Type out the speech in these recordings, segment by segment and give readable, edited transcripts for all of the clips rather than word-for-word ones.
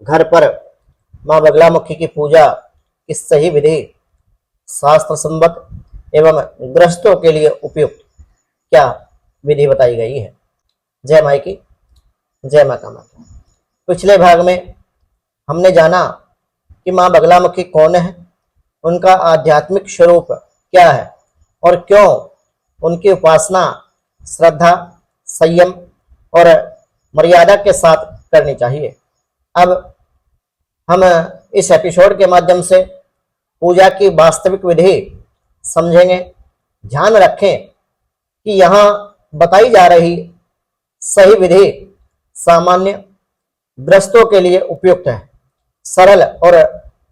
घर पर माँ बगलामुखी की पूजा की सही विधि, शास्त्र संबद्ध एवं गृहस्थों के लिए उपयुक्त क्या विधि बताई गई है। जय माई की, जय माता माता। पिछले भाग में हमने जाना कि माँ बगलामुखी कौन है, उनका आध्यात्मिक स्वरूप क्या है और क्यों उनकी उपासना श्रद्धा, संयम और मर्यादा के साथ करनी चाहिए। अब हम इस एपिसोड के माध्यम से पूजा की वास्तविक विधि समझेंगे। ध्यान रखें कि यहाँ बताई जा रही सही विधि सामान्य गृहस्थों के लिए उपयुक्त है, सरल और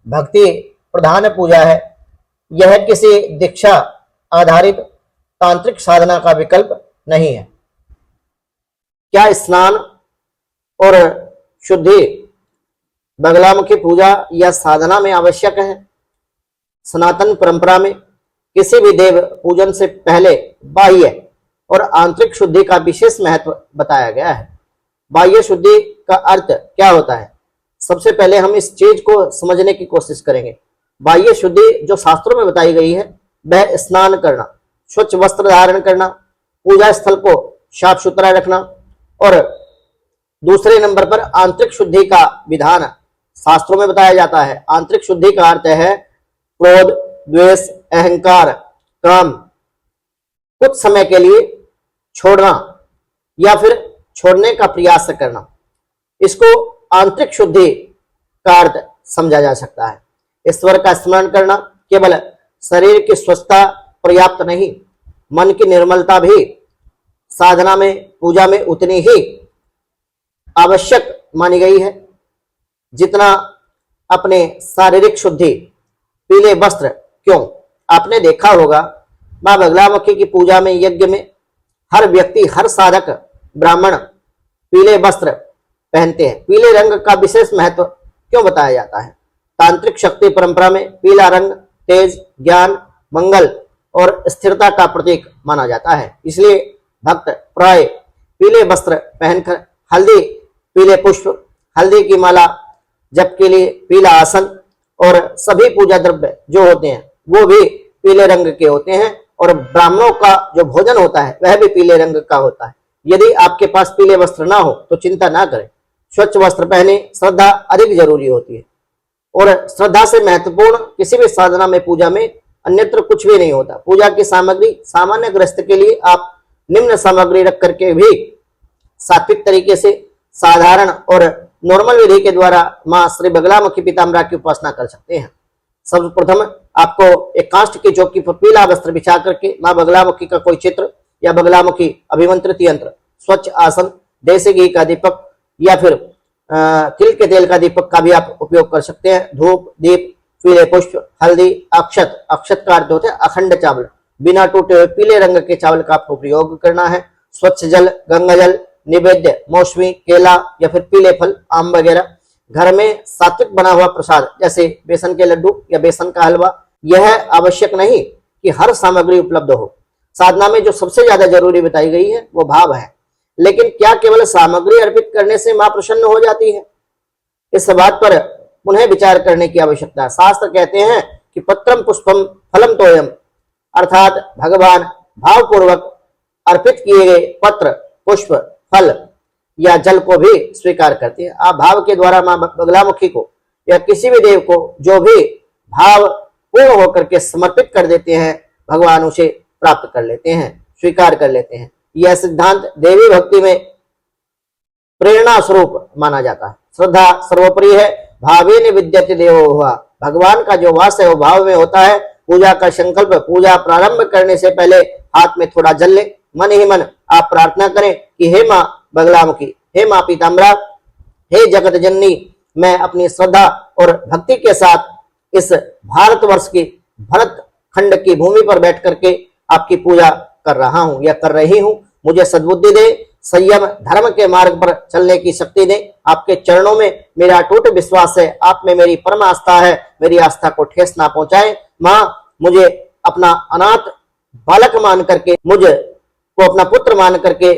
भक्ति प्रधान पूजा है। यह किसी दीक्षा आधारित तांत्रिक साधना का विकल्प नहीं है। क्या स्नान और शुद्धि बगलामुखी पूजा या साधना में आवश्यक है? सनातन परंपरा में किसी भी देव पूजन से पहले बाह्य और आंतरिक शुद्धि का विशेष महत्व बताया गया है। बाह्य शुद्धि का अर्थ क्या होता है? सबसे पहले हम इस चीज को समझने की कोशिश करेंगे। बाह्य शुद्धि जो शास्त्रों में बताई गई है वह स्नान करना, स्वच्छ वस्त्र धारण करना, पूजा स्थल को साफ सुथरा रखना और दूसरे नंबर पर आंतरिक शुद्धि का विधान शास्त्रों में बताया जाता है। आंतरिक शुद्धि का अर्थ है क्रोध, द्वेष, अहंकार, काम कुछ समय के लिए छोड़ना या फिर छोड़ने का प्रयास करना। इसको आंतरिक शुद्धि का अर्थ समझा जा सकता है। ईश्वर का स्मरण करना केवल शरीर की स्वस्थता पर्याप्त नहीं, मन की निर्मलता भी साधना में, पूजा में उतनी ही आवश्यक मानी गई है जितना अपने शारीरिक शुद्धि। पीले वस्त्र क्यों? आपने देखा होगा माँ बगलामुखी की पूजा में, यज्ञ में हर व्यक्ति, हर साधक ब्राह्मण पीले वस्त्र पहनते हैं। पीले रंग का विशेष महत्व क्यों बताया जाता है? तांत्रिक शक्ति परंपरा में पीला रंग तेज, ज्ञान, मंगल और स्थिरता का प्रतीक माना जाता है। इसलिए भक्त प्राय पीले वस्त्र पहनकर हल्दी, पीले पुष्प, हल्दी की माला, जप के लिए पीला आसन और सभी पूजा द्रव्य जो होते हैं वो भी पीले रंग के होते हैं और ब्राह्मणों का जो भोजन होता है वह भी पीले रंग का होता है। यदि आपके पास पीले वस्त्र ना हो तो चिंता ना करें, स्वच्छ वस्त्र पहने। श्रद्धा अधिक जरूरी होती है और श्रद्धा से महत्वपूर्ण किसी भी साधना में, पूजा में अन्यत्र कुछ भी नहीं होता। पूजा की सामग्री सामान्य गृहस्थ के लिए आप निम्न सामग्री रख करके भी सात्विक तरीके से साधारण और नॉर्मल विधि के द्वारा माँ श्री बगलामुखी पीताम्बरा की उपासना कर सकते हैं। सर्वप्रथम आपको एक काष्ठ की चौकी पर पीला वस्त्र बिछा करके माँ बगलामुखी का कोई चित्र या बगलामुखी अभिमंत्रित यंत्र, स्वच्छ आसन, देसी घी का दीपक या फिर तिल के तेल का दीपक का भी आप उपयोग कर सकते हैं। धूप, दीप, पीले पुष्प, हल्दी, अक्षत, अक्षत का अर्थ होता है अखंड चावल, बिना टूटे हुए पीले रंग के चावल का आपको प्रयोग करना है। स्वच्छ जल, गंगा जल, निवेद्य, मौसमी, केला या फिर पीले फल, आम वगैरह। घर में सात्विक बना हुआ प्रसाद जैसे बेसन के लड्डू या बेसन का हलवा। यह आवश्यक नहीं कि हर सामग्री उपलब्ध हो। साधना में जो सबसे ज्यादा जरूरी बताई गई है वो भाव है। लेकिन क्या केवल सामग्री अर्पित करने से मां प्रसन्न हो जाती है? इस बात पर पुनः विचार करने की आवश्यकता है। शास्त्र कहते हैं कि पत्रम पुष्पम फलम तोयम, अर्थात भगवान भावपूर्वक अर्पित किए गए पत्र, पुष्प, फल या जल को भी स्वीकार करते हैं। आप भाव के द्वारा मां बगलामुखी को या किसी भी देव को जो भी भाव पूर्ण होकर के समर्पित कर देते हैं, भगवान उसे प्राप्त कर लेते हैं, स्वीकार कर लेते हैं। यह सिद्धांत देवी भक्ति में प्रेरणा स्वरूप माना जाता है। श्रद्धा सर्वोपरि है, भावे विद्यते देवो हुआ। भगवान का जो वास है वो भाव में होता है। पूजा का संकल्प, पूजा प्रारंभ करने से पहले हाथ में थोड़ा जल ले, मन ही मन आप प्रार्थना करें कि हे माँ बगलामुखी, हे माँ पीताम्बरा, हे जगत जननी, मैं अपनी श्रद्धा और भक्ति के साथ इस भारतवर्ष की भरत खंड की भूमि पर बैठ करके आपकी पूजा कर रहा हूं या कर रही हूं। मुझे सद्बुद्धि दे, संयम, धर्म के मार्ग पर चलने की शक्ति दे। आपके चरणों में मेरा अटूट विश्वास है, आप में मेरी परम आस्था है। मेरी आस्था को ठेस ना पहुंचाए। माँ मुझे अपना अनाथ बालक मान करके, मुझे को अपना पुत्र मान करके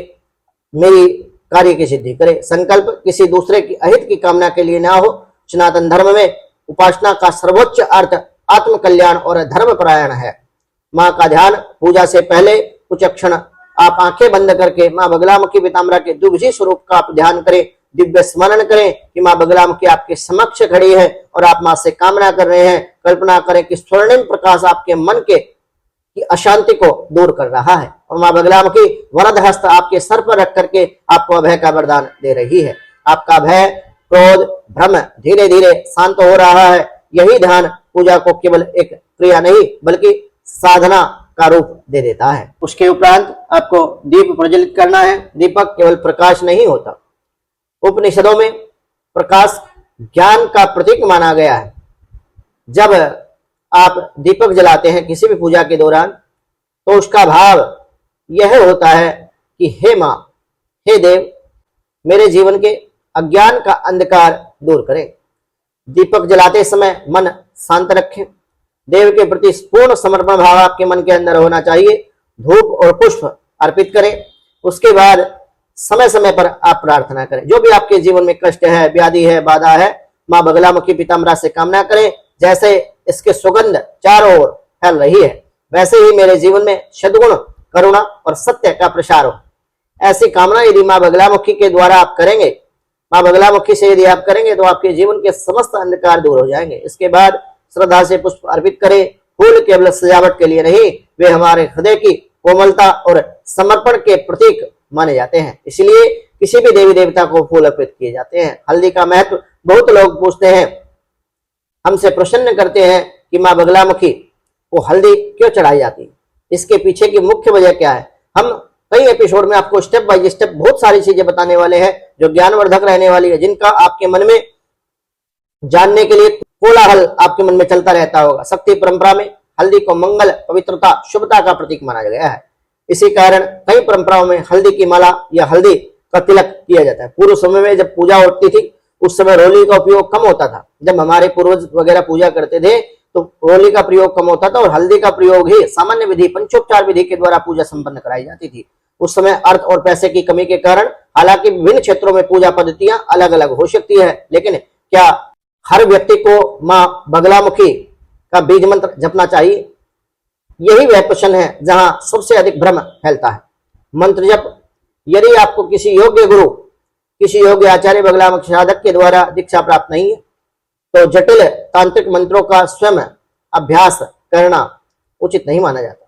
मेरी कार्य की सिद्धि करे। संकल्प किसी दूसरे की अहित की कामना के लिए ना हो, सनातन धर्म में उपासना का सर्वोच्च अर्थ आत्म कल्याण और धर्म परायण है। माँ का ध्यान पूजा से पहले कुछ क्षण आप आंखें बंद करके माँ बगलामुखी पीताम्बरा के द्विभुजी स्वरूप का आप ध्यान करें, दिव्य स्मरण करें कि माँ बगलामुखी आपके समक्ष खड़ी है और आप माँ से कामना कर रहे हैं। कल्पना करें कि स्वर्णिम प्रकाश आपके मन के की अशांति को दूर कर रहा है और माँ बगलामुखी वरद हस्त आपके सर पर रख करके आपको अभय का वरदान दे रही है। आपका भय, क्रोध, भ्रम धीरे धीरे शांत हो रहा है। यही ध्यान पूजा को केवल एक क्रिया नहीं बल्कि साधना का रूप दे देता है। उसके उपरांत आपको दीप प्रज्वलित करना है। दीपक केवल प्रकाश नहीं होता, उपनिषदों में प्रकाश ज्ञान का प्रतीक माना गया है। जब आप दीपक जलाते हैं किसी भी पूजा के दौरान तो उसका भाव यह होता है कि हे माँ, हे देव, मेरे जीवन के अज्ञान का अंधकार दूर करें। दीपक जलाते समय मन शांत रखें। देव के प्रति पूर्ण समर्पण भाव आपके मन के अंदर होना चाहिए। धूप और पुष्प अर्पित करें। उसके बाद समय समय पर आप प्रार्थना करें। जो भी आपके जीवन में कष्ट है, व्याधि है, बाधा है, माँ बगलामुखी पीताम्बरा से कामना करें। जैसे इसके सुगंध चारों ओर फैल रही है वैसे ही मेरे जीवन में सद्गुण, करुणा और सत्य का प्रसार हो, ऐसी कामना यदि माँ बगलामुखी के द्वारा आप करेंगे, माँ बगलामुखी से यदि आप करेंगे तो आपके जीवन के समस्त अंधकार दूर हो जाएंगे। इसके बाद श्रद्धा से पुष्प अर्पित करें। फूल केवल सजावट के लिए नहीं, वे हमारे हृदय की कोमलता और समर्पण के प्रतीक माने जाते हैं। इसलिए किसी भी देवी देवता को फूल अर्पित किए जाते हैं। हल्दी का महत्व बहुत लोग पूछते हैं, हमसे प्रश्न करते हैं कि माँ बगलामुखी को हल्दी क्यों चढ़ाई जाती है, इसके पीछे की मुख्य वजह क्या है। हम कई एपिसोड में आपको स्टेप बाय स्टेप बहुत सारी चीजें बताने वाले हैं जो ज्ञानवर्धक रहने वाली है, जिनका आपके मन में जानने के लिए कोलाहल आपके मन में चलता रहता होगा। शक्ति परंपरा में हल्दी को मंगल, पवित्रता, शुभता का प्रतीक माना गया है। इसी कारण कई परंपराओं में हल्दी की माला या हल्दी का तिलक किया जाता है। पूर्व समय में जब पूजा होती थी उस समय रोली का उपयोग कम होता था। जब हमारे पूर्वज वगैरह पूजा करते थे तो रोली का प्रयोग कम होता था और हल्दी का प्रयोग ही सामान्य विधि, पंचोपचार विधि के द्वारा पूजा संपन्न कराई जाती थी। उस समय अर्थ और पैसे की कमी के कारण हालांकि विभिन्न क्षेत्रों में पूजा पद्धतियां अलग अलग हो सकती है, लेकिन क्या हर व्यक्ति को माँ बगलामुखी का बीज मंत्र जपना चाहिए? यही वह प्रश्न है जहां सबसे अधिक भ्रम फैलता है। मंत्र जप यदि आपको किसी योग्य गुरु, किसी योग्य आचार्य बगलामुखी साधक के द्वारा दीक्षा प्राप्त नहीं है तो जटिल तांत्रिक मंत्रों का स्वयं अभ्यास करना उचित नहीं माना जाता।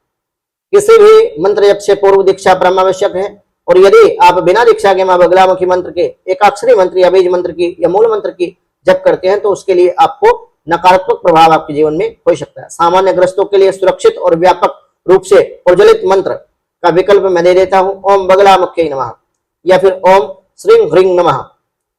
किसी भी मंत्र जप से पूर्व दीक्षा परम आवश्यक है और यदि आप बिना दीक्षा के माँ बगलामुखी मंत्र के एकाक्षरी मंत्र या बीज मंत्र की या मूल मंत्र की जप करते हैं तो उसके लिए आपको नकारात्मक प्रभाव आपके जीवन में हो सकता है। सामान्य ग्रस्तों के लिए सुरक्षित और व्यापक रूप से प्रज्वलित मंत्र का विकल्प मैं दे देता हूं, ओम बगलामुखी नमः या फिर ओम श्रीं ह्रीं नमः।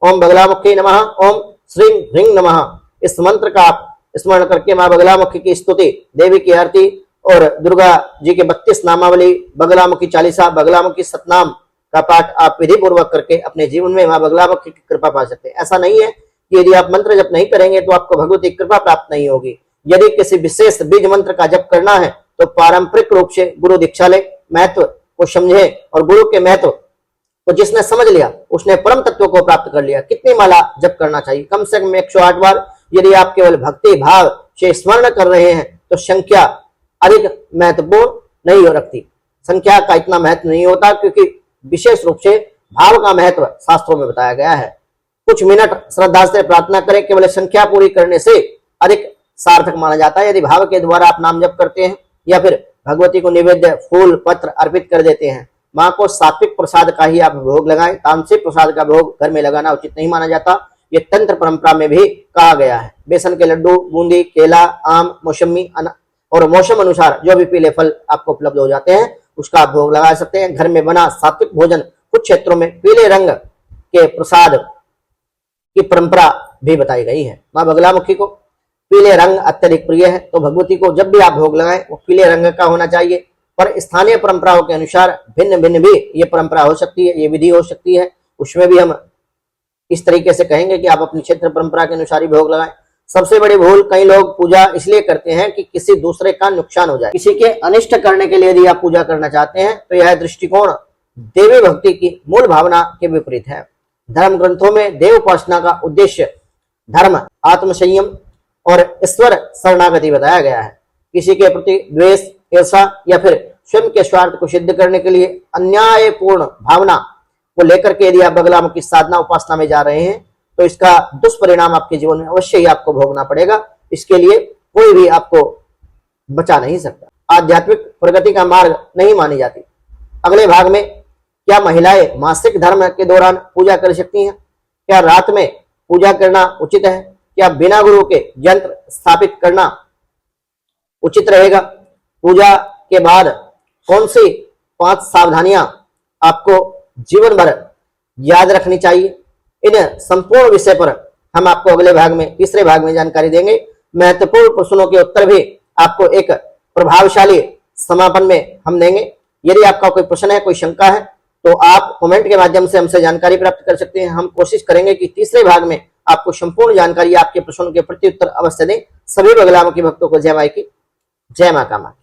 ओम बगलामुखी नमः, ओम श्रीं ह्रीं नमः। इस मंत्र का आप स्मरण करके माँ बगलामुखी की स्तुति, देवी की आरती और दुर्गा जी के 32 नामावली, बगलामुखी चालीसा, बगलामुखी सतनाम का पाठ आप विधि पूर्वक करके अपने जीवन में माँ बगलामुखी की कृपा पा सकते हैं। ऐसा नहीं है कि यदि आप मंत्र जप नहीं करेंगे तो आपको भगवती कृपा प्राप्त नहीं होगी। यदि किसी विशेष बीज मंत्र का जप करना है तो पारंपरिक रूप से गुरु दीक्षा ले, महत्व को समझे और गुरु के महत्व को जिसने समझ लिया उसने परम तत्व को प्राप्त कर लिया। कितनी माला जप करना चाहिए? कम से कम 108 बार। यदि आप केवल भक्ति भाव से स्मरण कर रहे हैं तो संख्या अधिक महत्वपूर्ण नहीं हो रखती। संख्या का इतना महत्व नहीं होता क्योंकि विशेष रूप से भाव का महत्व शास्त्रों में बताया गया है। कुछ मिनट श्रद्धा से प्रार्थना करें, केवल संख्या पूरी करने से अधिक सार्थक माना जाता है। यदि भाव के द्वारा आप नाम जप करते हैं या फिर भगवती को निवेद्य फूल पत्र अर्पित कर देते हैं, माँ को सात्विक प्रसाद का ही आप भोग लगाएं। तामसिक प्रसाद का भोग घर में लगाना उचित नहीं माना जाता। ये तंत्र परंपरा में भी कहा गया है। बेसन के लड्डू, बूंदी, केला, आम, मौसमी और मौसम अनुसार जो भी पीले फल आपको उपलब्ध हो जाते हैं उसका आप भोग लगा सकते हैं। घर में बना सात्विक भोजन, कुछ क्षेत्रों में पीले रंग के प्रसाद की परंपरा भी बताई गई है। माँ बगलामुखी को पीले रंग अत्यधिक प्रिय है तो भगवती को जब भी आप भोग लगाएं वो पीले रंग का होना चाहिए। पर स्थानीय परंपराओं के अनुसार भिन्न भिन्न भी ये परंपरा हो सकती है, ये विधि हो सकती है। उसमें भी हम इस तरीके से कहेंगे कि आप अपनी क्षेत्र परंपरा के अनुसार ही भोग लगाएं। सबसे बड़ी भूल कई लोग पूजा इसलिए करते हैं कि किसी दूसरे का नुकसान हो जाए। किसी के अनिष्ट करने के लिए यदि आप पूजा करना चाहते हैं तो यह दृष्टिकोण देवी भक्ति की मूल भावना के विपरीत है। धर्म ग्रंथों में देव उपासना का उद्देश्य धर्म, आत्मसंयम और ईश्वर शरणागति बताया गया है। किसी के प्रति द्वेष, ईर्षा या फिर स्वयं के स्वार्थ को सिद्ध करने के लिए अन्यायपूर्ण भावना को लेकर के यदि आप बगलामुखी की साधना उपासना में जा रहे हैं तो इसका दुष्परिणाम आपके जीवन में अवश्य ही आपको भोगना पड़ेगा। इसके लिए कोई भी आपको बचा नहीं सकता। आध्यात्मिक प्रगति का मार्ग नहीं मानी जाती। अगले भाग में, क्या महिलाएं मासिक धर्म के दौरान पूजा कर सकती हैं? क्या रात में पूजा करना उचित है? क्या बिना गुरु के यंत्र स्थापित करना उचित रहेगा? पूजा के बाद कौन सी 5 सावधानियां आपको जीवन भर याद रखनी चाहिए? इन संपूर्ण विषय पर हम आपको अगले भाग में, तीसरे भाग में जानकारी देंगे। महत्वपूर्ण प्रश्नों के उत्तर भी आपको एक प्रभावशाली समापन में हम देंगे। यदि आपका कोई प्रश्न है, कोई शंका है, तो आप कमेंट के माध्यम से हमसे जानकारी प्राप्त कर सकते हैं। हम कोशिश करेंगे कि तीसरे भाग में आपको संपूर्ण जानकारी, आपके प्रश्नों के प्रत्युत्तर अवश्य दें। सभी बगलामुखी भक्तों को जय माई की, जय मां कामा।